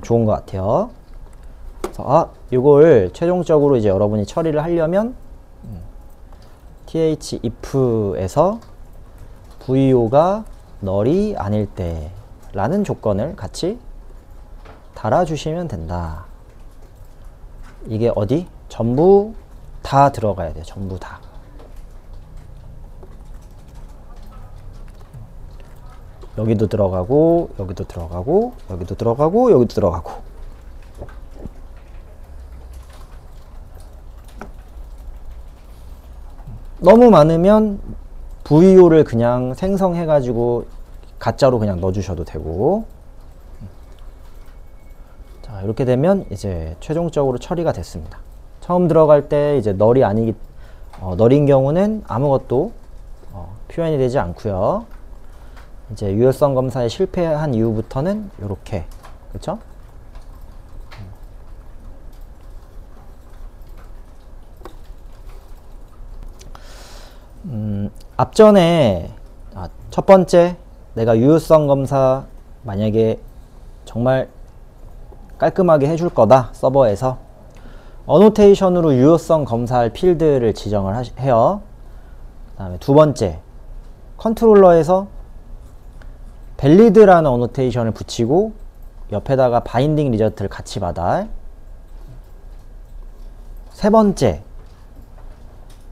좋은 것 같아요. 그래서 이걸 최종적으로 이제 여러분이 처리를 하려면 th if에서 VO가 널이 아닐 때 라는 조건을 같이 달아주시면 된다. 이게 어디? 전부 다 들어가야 돼요. 전부 다. 여기도 들어가고, 여기도 들어가고, 여기도 들어가고, 여기도 들어가고. 너무 많으면 VO를 그냥 생성해가지고 가짜로 그냥 넣어주셔도 되고. 자, 이렇게 되면 이제 최종적으로 처리가 됐습니다. 처음 들어갈 때 이제 널인 경우는 아무것도 표현이 되지 않고요. 이제 유효성 검사에 실패한 이후부터는 이렇게, 그렇죠? 앞전에 첫 번째 내가 유효성 검사 만약에 정말 깔끔하게 해줄 거다, 서버에서 어노테이션으로 유효성 검사할 필드를 지정을 해요. 그 다음에 두 번째, 컨트롤러에서 밸리드라는 어노테이션을 붙이고 옆에다가 바인딩 리저트를 같이 받아. 세 번째,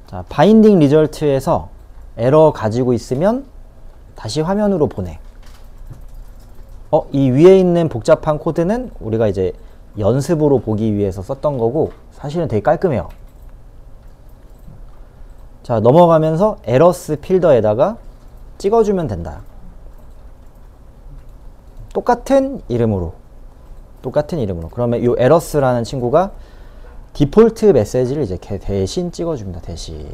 자, 바인딩 리저트에서 에러 가지고 있으면 다시 화면으로 보내. 이 위에 있는 복잡한 코드는 우리가 이제 연습으로 보기 위해서 썼던 거고 사실은 되게 깔끔해요. 자, 넘어가면서 에러스 필더에다가 찍어주면 된다. 똑같은 이름으로. 그러면 이 에러스라는 친구가 디폴트 메시지를 이제 대신 찍어줍니다. 대신.